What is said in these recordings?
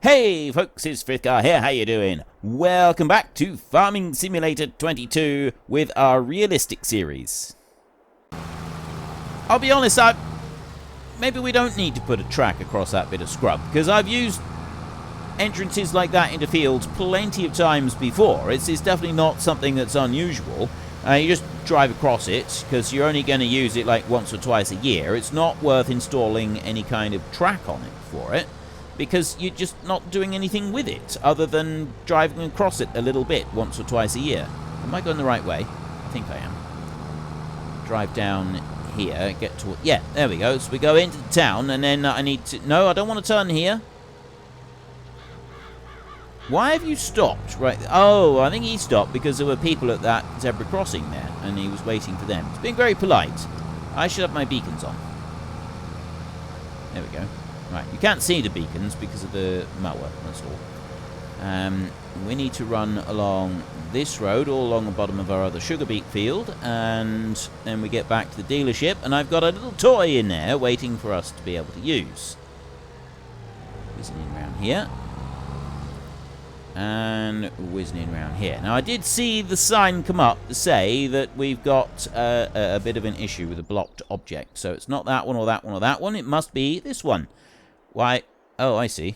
Hey folks, it's Frithgar here, how you doing? Welcome back to Farming Simulator 22 with our realistic series. I'll be honest, maybe we don't need to put a track across that bit of scrub, because I've used entrances like that into fields plenty of times before. It's definitely not something that's unusual. You just drive across it, because you're only going to use it like once or twice a year. It's not worth installing any kind of track on it for it, because you're just not doing anything with it other than driving across it a little bit once or twice a year. Am I going the right way? I think I am. Drive down here, get to... Yeah, there we go. So we go into the town, and then I need to... No, I don't want to turn here. Why have you stopped? Right. Oh, I think he stopped because there were people at that zebra crossing there, and he was waiting for them. He's being very polite. I should have my beacons on. There we go. Right, you can't see the beacons because of the mower, that's all. We need to run along this road, all along the bottom of our other sugar beet field, and then we get back to the dealership, and I've got a little toy in there waiting for us to be able to use. Whizzing in around here. And whizzing in around here. Now, I did see the sign come up to say that we've got a bit of an issue with a blocked object, so it's not that one or that one or that one, it must be this one. Why? Oh, I see.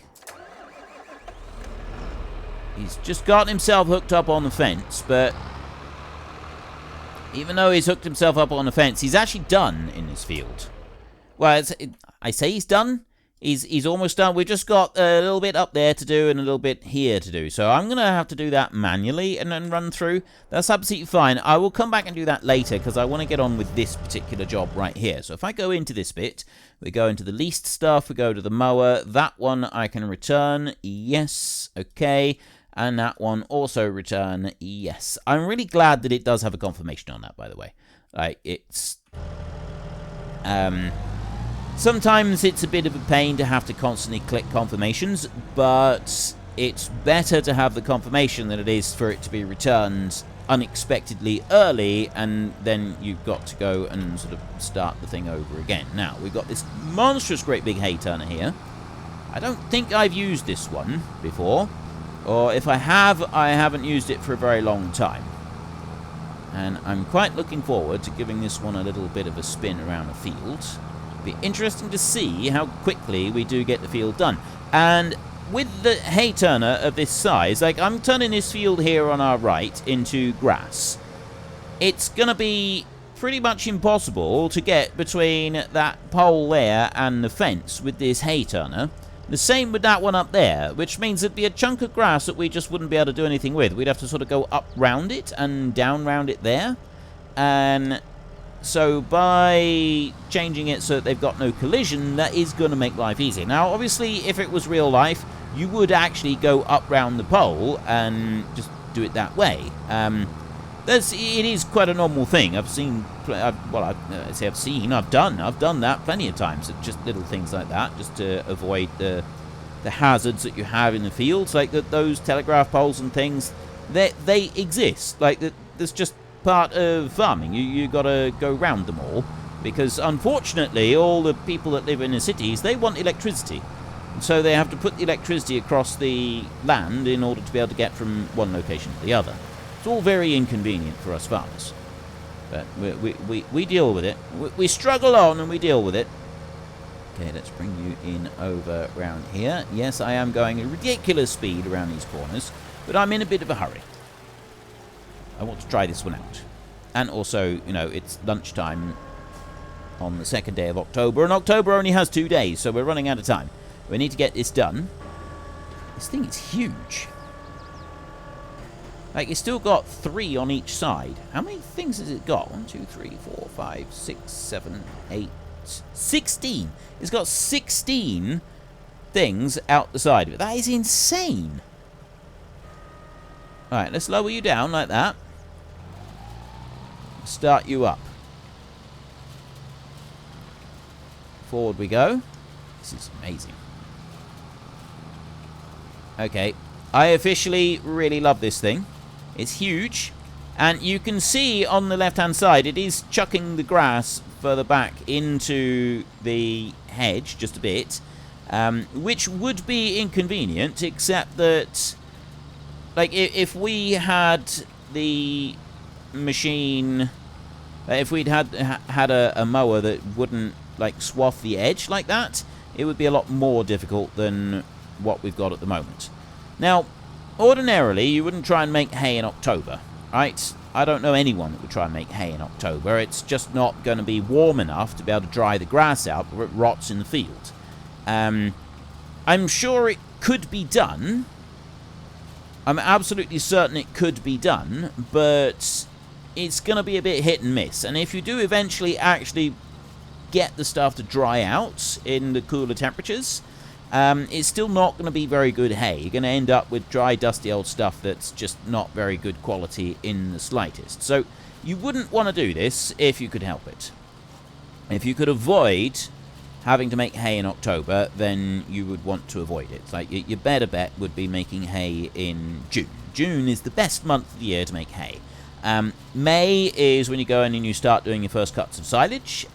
He's just got himself hooked up on the fence, but even though he's hooked himself up on the fence, he's actually done in this field. Well, I say he's done. He's almost done. We've just got a little bit up there to do and a little bit here to do. So I'm going to have to do that manually and then run through. That's absolutely fine. I will come back and do that later because I want to get on with this particular job right here. So if I go into this bit, we go into the least stuff, we go to the mower. That one I can return. Yes. Okay. And that one also return. Yes. I'm really glad that it does have a confirmation on that, by the way. Like, it's... Sometimes it's a bit of a pain to have to constantly click confirmations, but it's better to have the confirmation than it is for it to be returned unexpectedly early, and then you've got to go and sort of start the thing over again. Now, we've got this monstrous great big hay turner here. I don't think I've used this one before, or if I have, I haven't used it for a very long time. And I'm quite looking forward to giving this one a little bit of a spin around the field. Be interesting to see how quickly we do get the field done. And with the hay turner of this size, like I'm turning this field here on our right into grass, it's gonna be pretty much impossible to get between that pole there and the fence with this hay turner. The same with that one up there, which means it'd be a chunk of grass that we just wouldn't be able to do anything with. We'd have to sort of go up round it and down round it there. And so by changing it so that they've got no collision, that is going to make life easier. Now, obviously, if it was real life, you would actually go up round the pole and just do it that way. It is quite a normal thing. I've seen, I've done that plenty of times. Just little things like that, just to avoid the hazards that you have in the fields, like those telegraph poles and things. They exist. Like there's just part of farming. You gotta go round them all, because unfortunately all the people that live in the cities, they want electricity, and so they have to put the electricity across the land in order to be able to get from one location to the other. It's all very inconvenient for us farmers, but we deal with it. We struggle on and we deal with it. Okay, let's bring you in over round here. Yes, I am going at a ridiculous speed around these corners, but I'm in a bit of a hurry. I want to try this one out. And also, you know, it's lunchtime on the 2nd day of October, and October only has 2 days, so we're running out of time. We need to get this done. This thing is huge. Like, it's still got 3 on each side. How many things has it got? 1, 2, 3, 4, 5, 6, 7, 8, 16. It's got 16 things out the side of it. That is insane. Alright, let's lower you down like that. Start you up. Forward we go. This is amazing. Okay. I officially really love this thing. It's huge. And you can see on the left-hand side, it is chucking the grass further back into the hedge just a bit. which would be inconvenient, except that, like, if we had the machine, if we'd had a mower that wouldn't, like, swath the edge like that, it would be a lot more difficult than what we've got at the moment. Now, ordinarily, you wouldn't try and make hay in October, right? I don't know anyone that would try and make hay in October. It's just not going to be warm enough to be able to dry the grass out before it rots in the field. I'm sure it could be done. I'm absolutely certain it could be done, but it's going to be a bit hit and miss. And if you do eventually actually get the stuff to dry out in the cooler temperatures, it's still not going to be very good hay. You're going to end up with dry, dusty old stuff that's just not very good quality in the slightest. So you wouldn't want to do this if you could help it. If you could avoid having to make hay in October, then you would want to avoid it. Like, your better bet would be making hay in June. June is the best month of the year to make hay. May is when you go in and you start doing your first cuts of silage.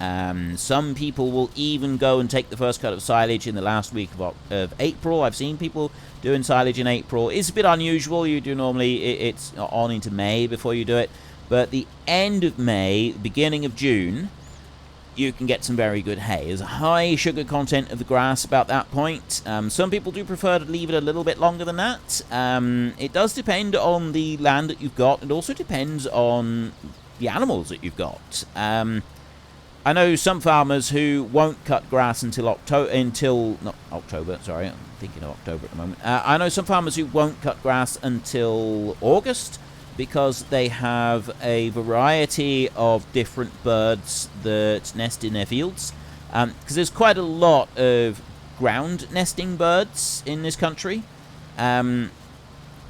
Some people will even go and take the first cut of silage in the last week of April. I've seen people doing silage in April. It's a bit unusual. You do normally, it's on into May before you do it. But the end of May, beginning of June, you can get some very good hay. There's a high sugar content of the grass about that point. Some people do prefer to leave it a little bit longer than that. It does depend on the land that you've got. It also depends on the animals that you've got. I know some farmers who won't cut grass until October, sorry, I'm thinking of October at the moment. I know some farmers who won't cut grass until August, because they have a variety of different birds that nest in their fields. Because there's quite a lot of ground nesting birds in this country. And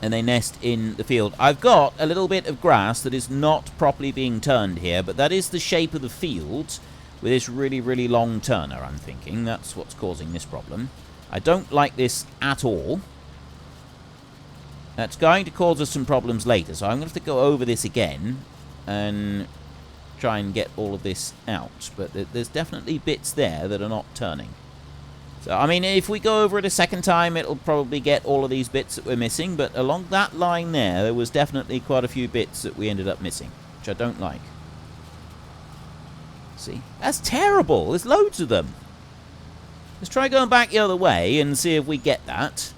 they nest in the field. I've got a little bit of grass that is not properly being turned here, but that is the shape of the field with this really, really long turner, I'm thinking. That's what's causing this problem. I don't like this at all. That's going to cause us some problems later, so I'm going to have to go over this again and try and get all of this out. But there's definitely bits there that are not turning. So, I mean, if we go over it a second time, it'll probably get all of these bits that we're missing. But along that line there was definitely quite a few bits that we ended up missing, which I don't like. See? That's terrible. There's loads of them. Let's try going back the other way and see if we get that.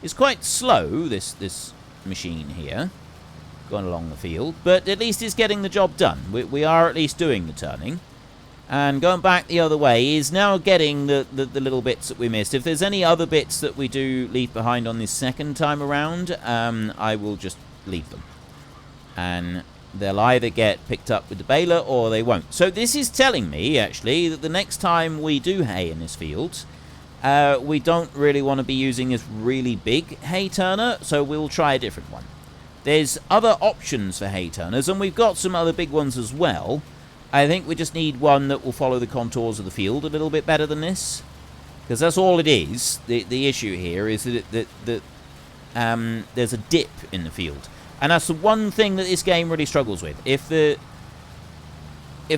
It's quite slow, this machine here, going along the field, but at least it's getting the job done. We are at least doing the turning. And going back the other way is now getting the little bits that we missed. If there's any other bits that we do leave behind on this second time around, I will just leave them. And they'll either get picked up with the baler or they won't. So this is telling me, actually, that the next time we do hay in this field, we don't really want to be using this really big hay turner, so we'll try a different one. There's other options for hay turners, and we've got some other big ones as well. I think we just need one that will follow the contours of the field a little bit better than this, because that's all it is. The issue here is that there's a dip in the field, and that's the one thing that this game really struggles with. If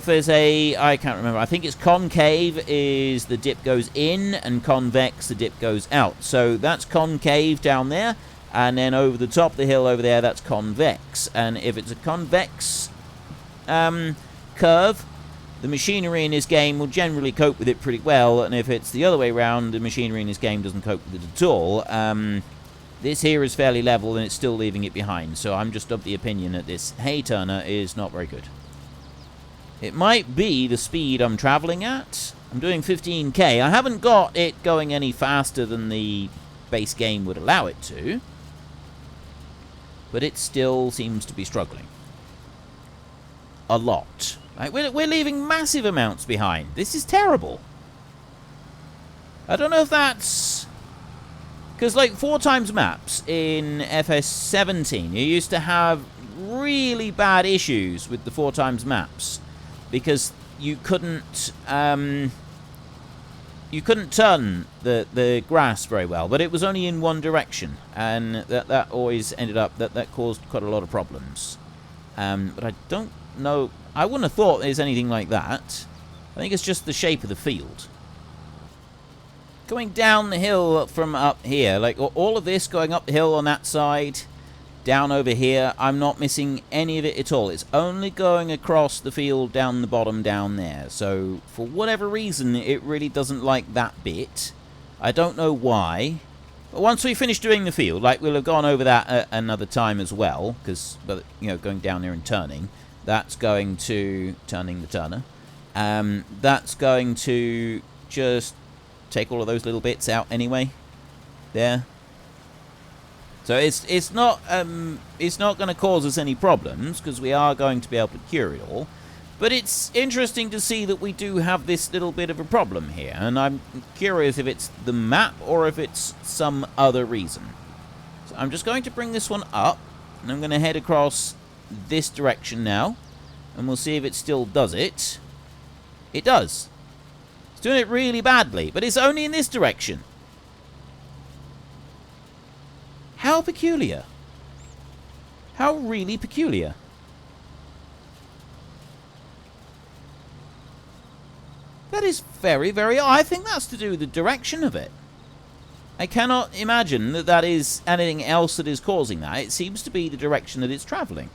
there's a, I can't remember, I think it's concave is the dip goes in, and convex the dip goes out. So that's concave down there, and then over the top of the hill over there, that's convex. And if it's a convex curve, the machinery in this game will generally cope with it pretty well, and if it's the other way around, the machinery in this game doesn't cope with it at all. This here is fairly level, and it's still leaving it behind, so I'm just of the opinion that this hay turner is not very good. It might be the speed I'm traveling at. I'm doing 15k. I haven't got it going any faster than the base game would allow it to, but it still seems to be struggling a lot. Like, we're leaving massive amounts behind. This is terrible. I don't know if that's because, like, 4x maps in FS17, you used to have really bad issues with the 4x maps, because you couldn't turn the grass very well, but it was only in one direction, and that always ended up that caused quite a lot of problems. But I don't know. I wouldn't have thought there's anything like that. I think it's just the shape of the field. going down the hill from up here, like all of this going up the hill on that side, down over here, I'm not missing any of it at all. It's only going across the field down the bottom down there. So for whatever reason, it really doesn't like that bit. I don't know why. But once we finish doing the field, like we'll have gone over that another time as well, because, you know, going down there and turning, that's going to, turning the turner, that's going to just take all of those little bits out anyway. There. So it's not going to cause us any problems, because we are going to be able to cure it all. But it's interesting to see that we do have this little bit of a problem here, and I'm curious if it's the map or if it's some other reason. So I'm just going to bring this one up, and I'm going to head across this direction now, and we'll see if it still does it. It does. It's doing it really badly, but it's only in this direction. How peculiar. How really peculiar. That is very, very odd. I think that's to do with the direction of it. I cannot imagine that that is anything else that is causing that. It seems to be the direction that it's travelling.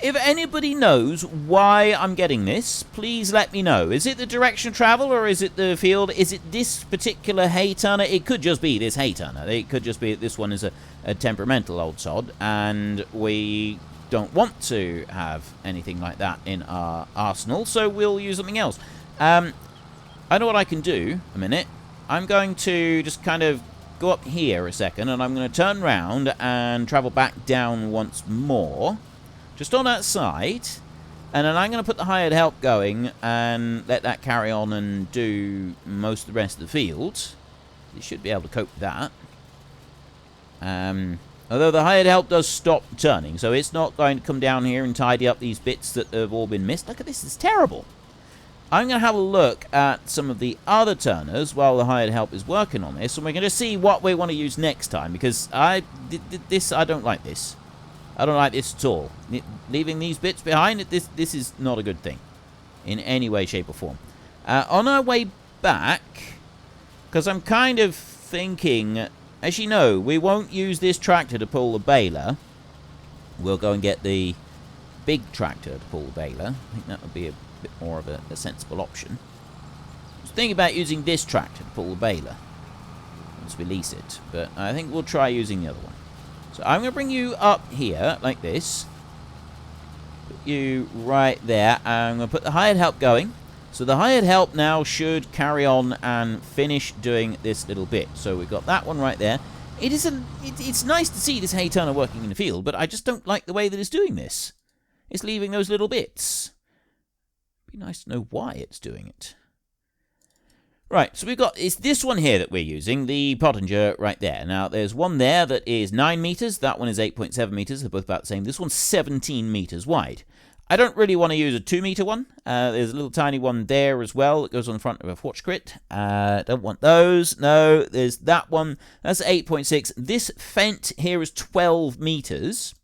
If anybody knows why I'm getting this, please let me know. Is it the direction of travel, or is it the field? Is it this particular hay turner? It could just be this hay turner. It could just be that this one is a temperamental old sod, and we don't want to have anything like that in our arsenal, so we'll use something else. I know what I can do. A minute. I'm going to just kind of go up here a second, and I'm going to turn round and travel back down once more. Just on that side, and then I'm going to put the hired help going and let that carry on and do most of the rest of the field. You should be able to cope with that. Although the hired help does stop turning, so it's not going to come down here and tidy up these bits that have all been missed. Look at this, it's terrible. I'm going to have a look at some of the other turners while the hired help is working on this, and we're going to see what we want to use next time, because I don't like this. I don't like this at all. Leaving these bits behind, this is not a good thing. In any way, shape, or form. On our way back, because I'm kind of thinking, as you know, we won't use this tractor to pull the baler. We'll go and get the big tractor to pull the baler. I think that would be a bit more of a sensible option. I was thinking about using this tractor to pull the baler. Let's release it. But I think we'll try using the other one. So I'm going to bring you up here, like this. Put you right there. And I'm going to put the hired help going. So the hired help now should carry on and finish doing this little bit. So we've got that one right there. It's nice to see this hay turner working in the field, but I just don't like the way that it's doing this. It's leaving those little bits. It'd be nice to know why it's doing it. Right, so it's this one here that we're using, the Pottinger right there. Now, there's one there that is 9 meters. That one is 8.7 meters. They're both about the same. This one's 17 meters wide. I don't really want to use a 2-meter one. There's a little tiny one there as well that goes on the front of a Fortschritt. Don't want those. No, there's that one. That's 8.6. This Fendt here is 12 meters.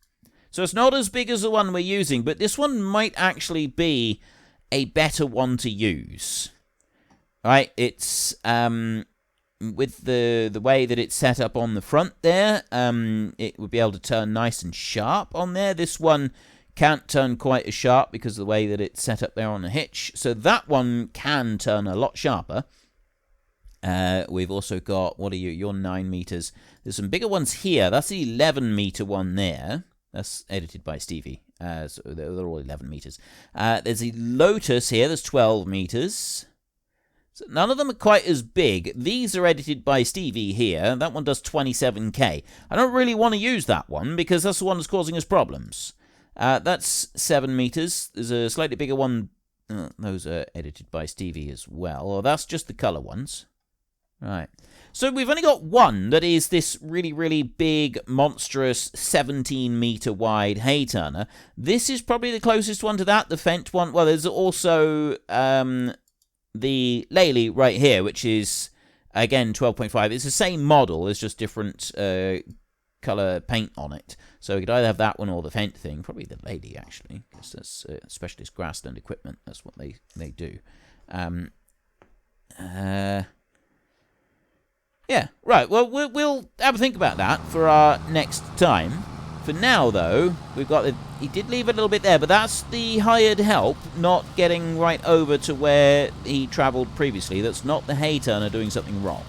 So it's not as big as the one we're using, but this one might actually be a better one to use. Right, it's with the way that it's set up on the front there, it would be able to turn nice and sharp on there. This one can't turn quite as sharp because of the way that it's set up there on the hitch. So that one can turn a lot sharper. We've also got, what are you? You're 9 meters. There's some bigger ones here. That's the 11-meter one there. That's edited by Stevie. So they're all 11 meters. There's a Lotus here. That's 12 meters. So none of them are quite as big. These are edited by Stevie here. That one does 27k. I don't really want to use that one because that's the one that's causing us problems. That's 7 meters. There's a slightly bigger one. Those are edited by Stevie as well. Or that's just the colour ones. Right. So we've only got one that is this really, really big, monstrous 17-meter wide hay turner. This is probably the closest one to that, the Fendt one. Well, there's also the Lely right here, which is, again, 12.5. It's the same model. There's just different colour paint on it. So we could either have that one or the Fendt thing. Probably the Lely, actually, because that's specialist grassland equipment. That's what they do. Yeah, right. Well, we'll have a think about that for our next time. For now, though, we've got the... He did leave a little bit there, but that's the hired help not getting right over to where he travelled previously. That's not the hay turner doing something wrong.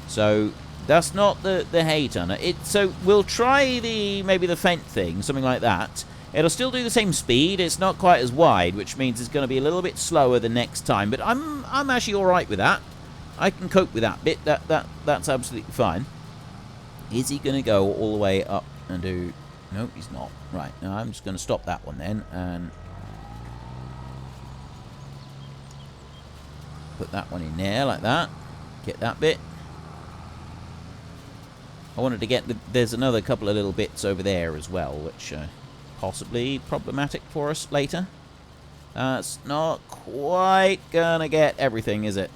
So that's not the hay turner. So we'll try maybe the Fendt thing, something like that. It'll still do the same speed. It's not quite as wide, which means it's going to be a little bit slower the next time. But I'm actually all right with that. I can cope with that bit. That's absolutely fine. Is he going to go all the way up and do... No, he's not. Right, now I'm just going to stop that one then and put that one in there like that. Get that bit. I wanted to get... There's another couple of little bits over there as well, which possibly problematic for us later. That's not quite going to get everything, is it?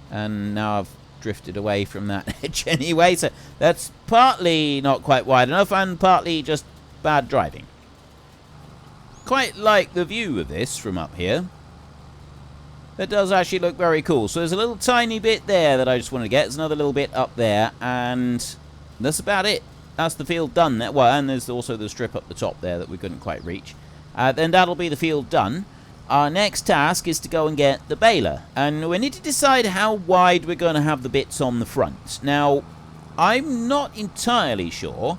And now I've drifted away from that edge anyway, so that's partly not quite wide enough and partly just bad driving. Quite like the view of this from up here. It does actually look very cool. So there's a little tiny bit there that I just wanted to get. There's another little bit up there, and that's about it. That's the field done there. Well, and there's also the strip up the top there that we couldn't quite reach. Then that'll be the field done. Our next task is to go and get the baler, and we need to decide how wide we're going to have the bits on the front. Now, I'm not entirely sure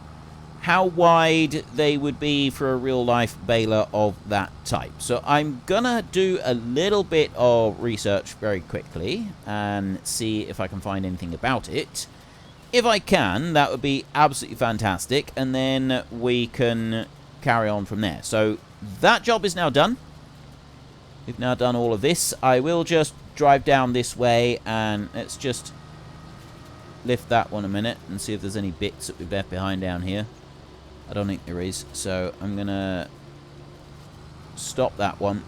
how wide they would be for a real-life baler of that type. So I'm going to do a little bit of research very quickly and see if I can find anything about it. If I can, that would be absolutely fantastic, and then we can carry on from there. So that job is now done. We've now done all of this. I will just drive down this way and let's just lift that one a minute and see if there's any bits that we've left behind down here. I don't think there is, so I'm going to stop that one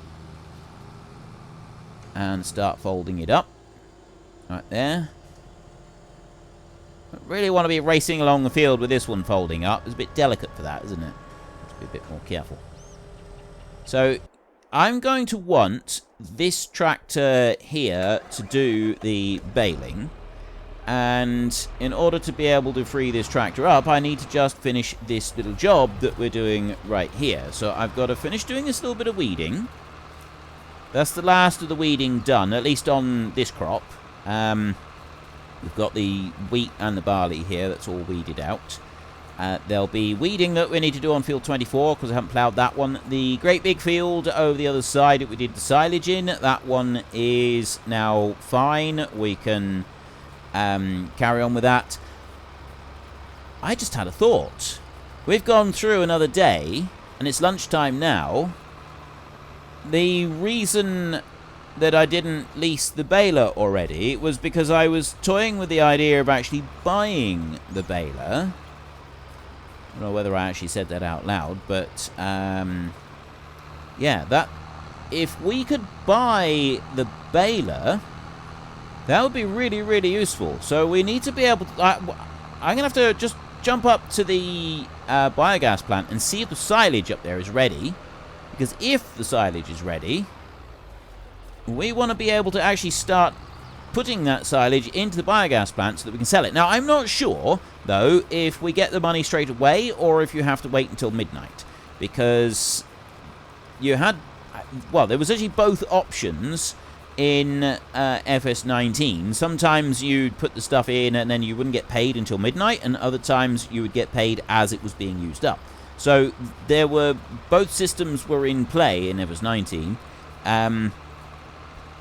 and start folding it up. Right there. I really want to be racing along the field with this one folding up. It's a bit delicate for that, isn't it? Let's be a bit more careful. So I'm going to want this tractor here to do the baling, and in order to be able to free this tractor up, I need to just finish this little job that we're doing right here. So I've got to finish doing this little bit of weeding. That's the last of the weeding done, at least on this crop. We've got the wheat and the barley here, that's all weeded out. There'll be weeding that we need to do on field 24 because I haven't ploughed that one. The great big field over the other side that we did the silage in, that one is now fine. We can carry on with that. I just had a thought. We've gone through another day and it's lunchtime now. The reason that I didn't lease the baler already was because I was toying with the idea of actually buying the baler. I don't know whether I actually said that out loud, but yeah, that if we could buy the baler, that would be really, really useful. So we need to be able to... I'm going to have to just jump up to the biogas plant and see if the silage up there is ready. Because if the silage is ready, we want to be able to actually start putting that silage into the biogas plant so that we can sell it. Now, I'm not sure, though, if we get the money straight away or if you have to wait until midnight. Because you had... Well, there was actually both options in FS19. Sometimes you'd put the stuff in and then you wouldn't get paid until midnight, and other times you would get paid as it was being used up. So there were... Both systems were in play in FS19.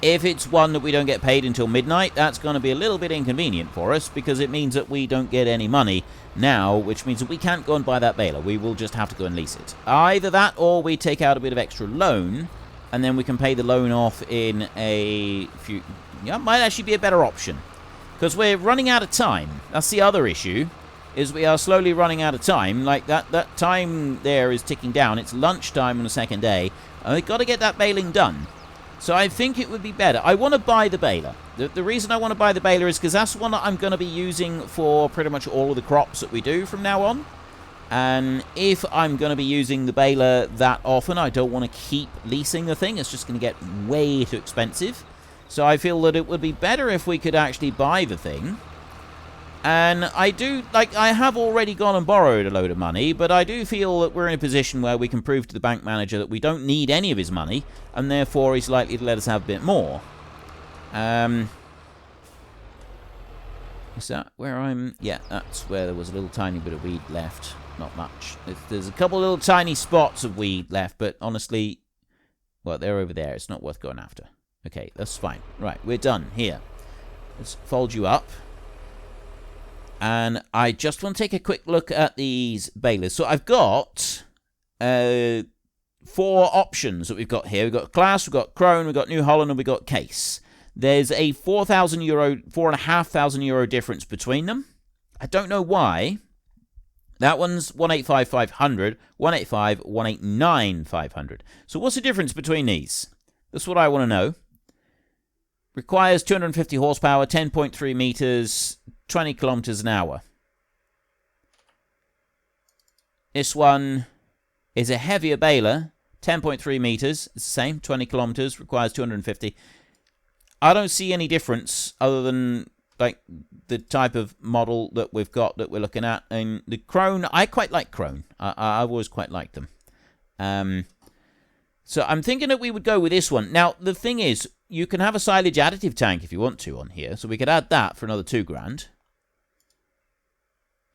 If it's one that we don't get paid until midnight, that's going to be a little bit inconvenient for us because it means that we don't get any money now, which means that we can't go and buy that baler. We will just have to go and lease it. Either that or we take out a bit of extra loan and then we can pay the loan off in a few... Yeah, might actually be a better option because we're running out of time. That's the other issue, is we are slowly running out of time. Like that time there is ticking down. It's lunchtime on the second day and we've got to get that baling done. So I think it would be better. I want to buy the baler. The reason I want to buy the baler is because that's the one that I'm going to be using for pretty much all of the crops that we do from now on. And if I'm going to be using the baler that often, I don't want to keep leasing the thing. It's just going to get way too expensive. So I feel that it would be better if we could actually buy the thing. And I do, like, I have already gone and borrowed a load of money, but I do feel that we're in a position where we can prove to the bank manager that we don't need any of his money, and therefore he's likely to let us have a bit more. Is that where I'm... Yeah, that's where there was a little tiny bit of weed left. Not much. There's a couple little tiny spots of weed left, but honestly, well, they're over there. It's not worth going after. Okay, that's fine. Right, we're done here. Let's fold you up. And I just want to take a quick look at these balers. So I've got 4 options that we've got here. We've got CLAAS, we've got Krone, we've got New Holland, and we've got CASE. There's a €4,500 difference between them. I don't know why. That one's 185,500, 185, 189,500. So what's the difference between these? That's what I want to know. Requires 250 horsepower, 10.3 meters, 20 kilometers an hour. This one is a heavier baler, 10.3 meters. It's the same, 20 kilometers, requires 250. I don't see any difference other than like the type of model that we've got that we're looking at. And the Krone, I quite like Krone. I've always quite liked them. So I'm thinking that we would go with this one. Now, the thing is, you can have a silage additive tank if you want to on here. So we could add that for another $2,000.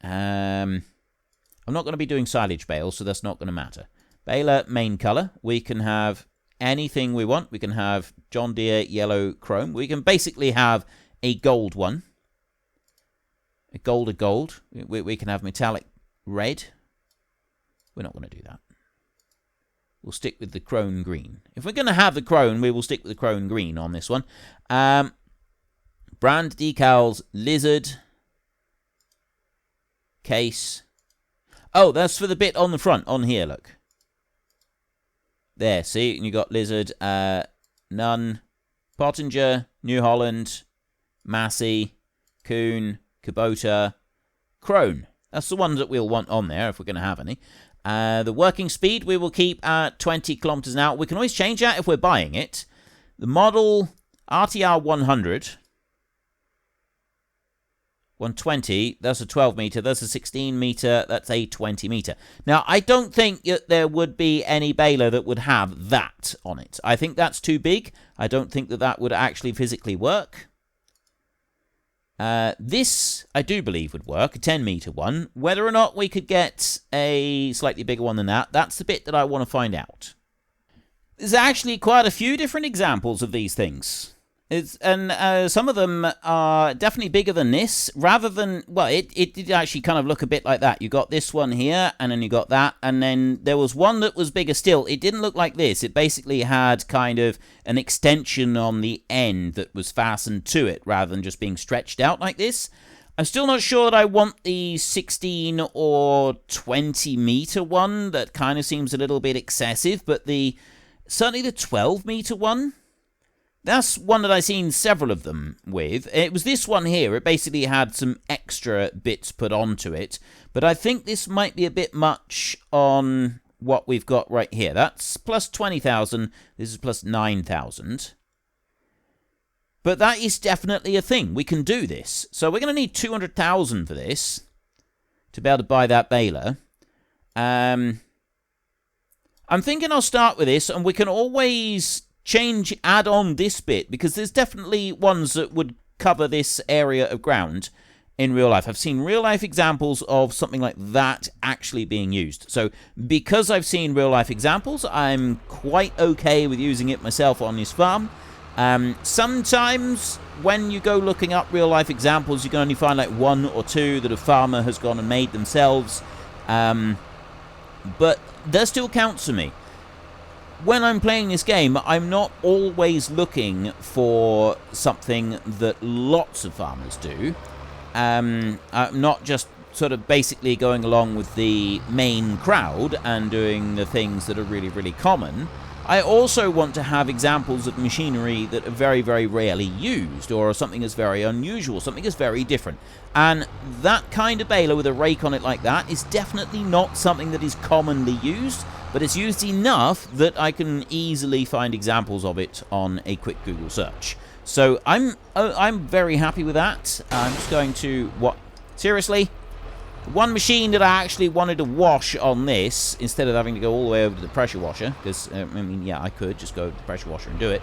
I'm not going to be doing silage bales, so that's not going to matter. Baler, main color. We can have anything we want. We can have John Deere yellow chrome. We can basically have a gold one. A gold. We can have metallic red. We're not going to do that. We'll stick with the Krone green. If we're going to have the Krone, we will stick with the Krone green on this one. Brand decals, Lizard. Case. Oh, that's for the bit on the front, on here, look. There, see? And you got Lizard, Nunn, Pottinger, New Holland, Massey, Kuhn, Kubota, Krone. That's the ones that we'll want on there if we're going to have any. The working speed we will keep at 20 kilometers an hour. We can always change that if we're buying it. The model RTR 100. 120, that's a 12 meter, that's a 16 meter, that's a 20 meter. Now, I don't think that there would be any baler that would have that on it. I think that's too big. I don't think that that would actually physically work. This, I do believe, would work, a 10 meter one. Whether or not we could get a slightly bigger one than that, that's the bit that I want to find out. There's actually quite a few different examples of these things. Some of them are definitely bigger than this, rather than, well, it did actually kind of look a bit like that. You got this one here, and then you got that, and then there was one that was bigger still. It didn't look like this. It basically had kind of an extension on the end that was fastened to it, rather than just being stretched out like this. I'm still not sure that I want the 16 or 20 meter one. That kind of seems a little bit excessive, but certainly the 12 meter one, that's one that I've seen several of them with. It was this one here. It basically had some extra bits put onto it. But I think this might be a bit much on what we've got right here. That's plus 20,000. This is plus 9,000. But that is definitely a thing. We can do this. So we're going to need 200,000 for this to be able to buy that baler. I'm thinking I'll start with this, and we can always add on this bit, because there's definitely ones that would cover this area of ground in real life. I've seen real life examples of something like that actually being used. So because I've seen real life examples, I'm quite okay with using it myself on this farm. Sometimes when you go looking up real life examples, you can only find like 1 or 2 that a farmer has gone and made themselves. But that still counts for me. When I'm playing this game, I'm not always looking for something that lots of farmers do. I'm not just sort of basically going along with the main crowd and doing the things that are really, really common. I also want to have examples of machinery that are very, very rarely used, or something that's very unusual, something that's very different. And that kind of baler with a rake on it like that is definitely not something that is commonly used, but it's used enough that I can easily find examples of it on a quick Google search. So I'm very happy with that. I'm just going to... What? Seriously? One machine that I actually wanted to wash on this, instead of having to go all the way over to the pressure washer, because, I mean, yeah, I could just go to the pressure washer and do it,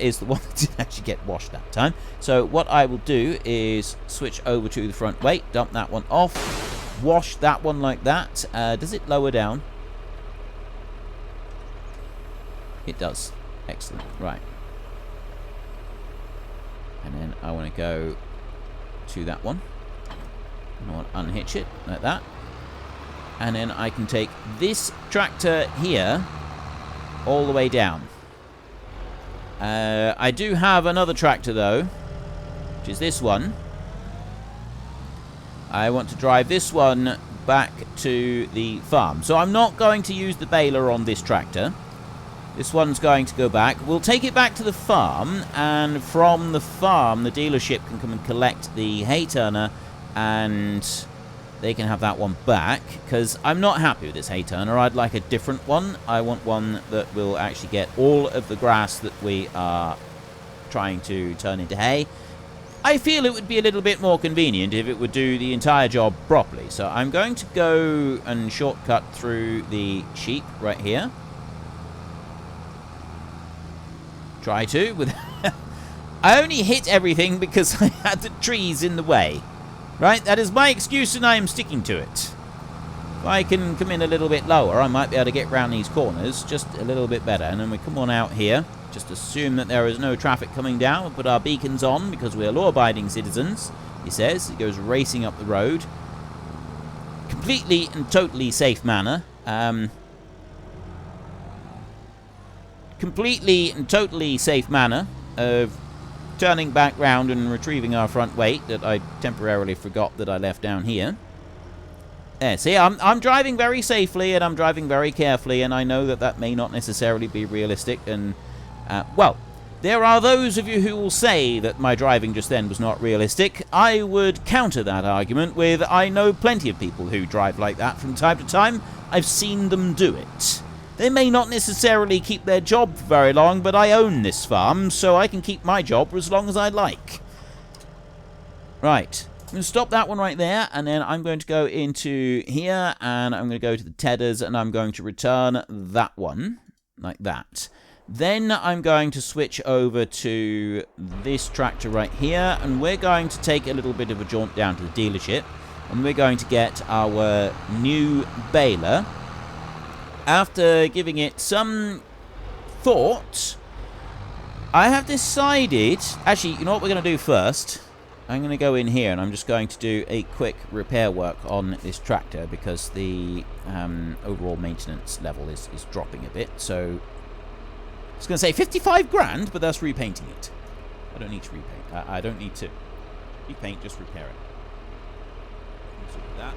is the one that didn't actually get washed that time. So what I will do is switch over to the front weight, dump that one off, wash that one like that. Does it lower down? It does. Excellent. Right. And then I want to go to that one. I want to unhitch it like that. And then I can take this tractor here all the way down. I do have another tractor though, which is this one. I want to drive this one back to the farm. So I'm not going to use the baler on this tractor. This one's going to go back. We'll take it back to the farm, and from the farm, the dealership can come and collect the hay turner, and they can have that one back, because I'm not happy with this hay turner. I'd like a different one. I want one that will actually get all of the grass that we are trying to turn into hay. I feel it would be a little bit more convenient if it would do the entire job properly. So I'm going to go and shortcut through the sheep right here. Try to. With I only hit everything because I had the trees in the way. Right? That is my excuse, and I am sticking to it. If I can come in a little bit lower, I might be able to get round these corners just a little bit better. And then we come on out here. Just assume that there is no traffic coming down. We'll put our beacons on because we're law-abiding citizens, he says. He goes racing up the road. Completely and totally safe manner. Completely and totally safe manner of turning back round and retrieving our front weight that I temporarily forgot that I left down here. There, see, I'm driving very safely and I'm driving very carefully, and I know that that may not necessarily be realistic, and well, there are those of you who will say that my driving just then was not realistic. I would counter that argument with, I know plenty of people who drive like that from time to time. I've seen them do it. They may not necessarily keep their job for very long, but I own this farm, so I can keep my job for as long as I like. Right. I'm going to stop that one right there, and then I'm going to go into here, and I'm going to go to the tedders, and I'm going to return that one, like that. Then I'm going to switch over to this tractor right here, and we're going to take a little bit of a jaunt down to the dealership, and we're going to get our new baler. After giving it some thought, I have decided... Actually, you know what we're going to do first? I'm going to go in here and I'm just going to do a quick repair work on this tractor because the overall maintenance level is dropping a bit. So, I was going to say 55 grand, but that's repainting it. I don't need to repaint. I don't need to repaint, just repair it. Let's look at that.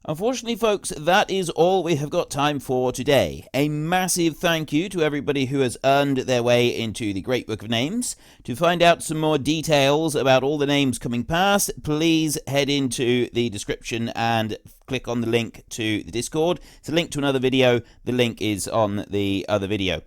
Unfortunately, folks, that is all we have got time for today. A massive thank you to everybody who has earned their way into the Great Book of Names. To find out some more details about all the names coming past, please head into the description and click on the link to the Discord. It's a link to another video. The link is on the other video.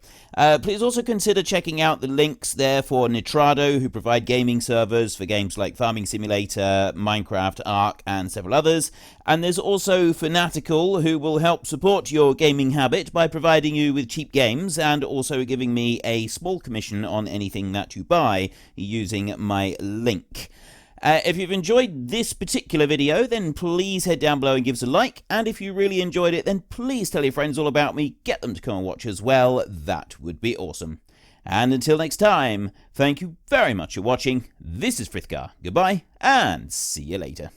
Please also consider checking out the links there for Nitrado, who provide gaming servers for games like Farming Simulator, Minecraft, Ark, and several others. And there's also Fanatical, who will help support your gaming habit by providing you with cheap games and also giving me a small commission on anything that you buy using my link. If you've enjoyed this particular video, then please head down below and give us a like. And if you really enjoyed it, then please tell your friends all about me. Get them to come and watch as well. That would be awesome. And until next time, thank you very much for watching. This is Frithgar. Goodbye, and see you later.